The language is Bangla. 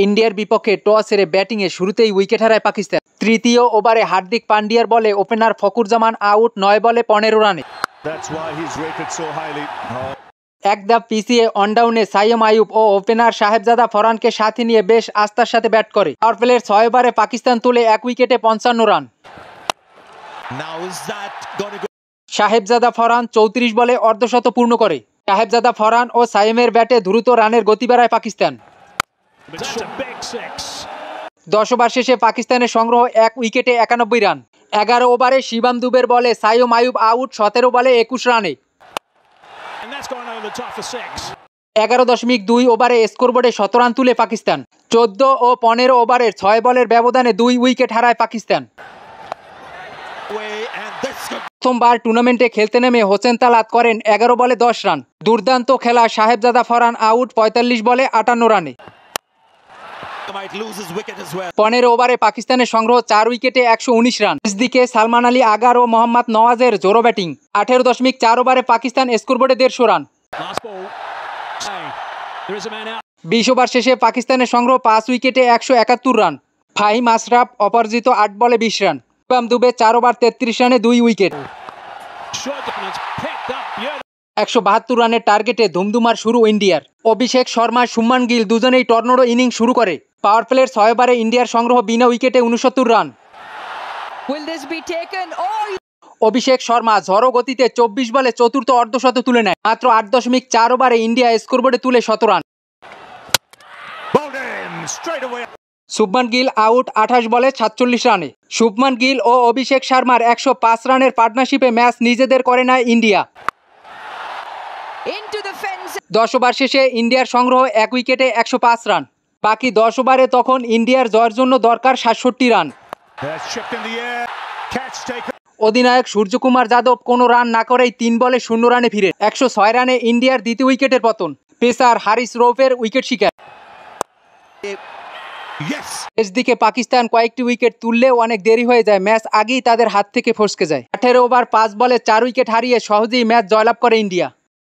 ইন্ডিয়ার বিপক্ষে টস হেরে ব্যাটিংয়ে শুরুতেই উইকেট হারায় পাকিস্তান। তৃতীয় ওভারে হার্দিক পান্ডিয়ার বলে ওপেনার ফখর জামান আউট 9 বলে 15 রানে। এক ধাপ পিছিয়ে অনডাউনে সাইম আইয়ুব ও ওপেনার সাহেবজাদা ফরহানকে সাথে নিয়ে বেশ আস্থার সাথে ব্যাট করে। পাওয়ার প্লের 6 ওভারে পাকিস্তান তুলে 1 উইকেটে 55 রান। সাহেবজাদা ফরহান 34 বলে অর্ধশত পূর্ণ করে। সাহেবজাদা ফরহান ও সাইমের ব্যাটে দ্রুত রানের গতি বাড়ায় পাকিস্তান। 10 ওভার শেষে পাকিস্তানের সংগ্রহ 1 উইকেটে 91 রান। 11 ওভারে শিবাম দুবের বলে সাইম আইয়ুব আউট 17 বলে 21 রানে। 11.2 ওভারে স্কোরবোর্ডে 17 রান তুলে পাকিস্তান। 14 ও 15 ওভারের 6 বলের ব্যবধানে 2 উইকেট হারায় পাকিস্তান। প্রথমবার টুর্নামেন্টে খেলতে নেমে হোসেন তালাত করেন 11 বলে 10 রান। দুর্দান্ত খেলা সাহেবজাদা ফরহান আউট 45 বলে 58 রানে। 15 ওভারে পাকিস্তানের সংগ্রহ 4 উইকেটে 119 রান। দিকে সালমান আলী আগার ও মোহাম্মদ নওয়াজের জোরো ব্যাটিং। 18.4 ওভারে পাকিস্তান স্কোরবোর্ডে 150 রান। 20 ওভার শেষে পাকিস্তানের সংগ্রহ 5 উইকেটে 171 রান। ফাহিম আশরাফ অপরাজিত 8 বলে 20 রান। শিবাম দুবে 4 ওভার 33 রানে 2 উইকেট। 172 রানের টার্গেটে ধুমধুমার শুরু ইন্ডিয়ার। অভিষেক শর্মা শুভমান গিল দুজনেই টর্নেডো ইনিংস শুরু করে। পাওয়ার প্লের 6 ওভারে ইন্ডিয়ার সংগ্রহ বিনা উইকেটে 69 রান। অভিষেক শর্মা ঝড়ো গতিতে 24 বলে চতুর্থ অর্ধশত তুলে নেয়। মাত্র 8.4 ওভারে ইন্ডিয়া স্কোরবোর্ডে তুলে 17 রান। শুভমান গিল আউট 28 বলে 47 রানে। শুভমান গিল ও অভিষেক শর্মার 105 রানের পার্টনারশিপে ম্যাচ নিজেদের করে নেয় ইন্ডিয়া। 10 ওভার শেষে ইন্ডিয়ার সংগ্রহ 1 উইকেটে 105 রান। বাকি 10 ওভারে তখন ইন্ডিয়ার জয়ের জন্য দরকার 67 রান। অধিনায়ক সূর্যকুমার যাদব কোনো রান না করেই 3 বলে 0 রানে ফিরে 106 রানে ইন্ডিয়ার দ্বিতীয় উইকেটের পতন। পেসার হারিস রৌফের উইকেট শিকার। দিকে পাকিস্তান কয়েকটি উইকেট তুললেও অনেক দেরি হয়ে যায়। ম্যাচ আগেই তাদের হাত থেকে ফসকে যায়। 18 ওভার 5 বলে 4 উইকেট হারিয়ে সহজেই ম্যাচ জয়লাভ করে ইন্ডিয়া।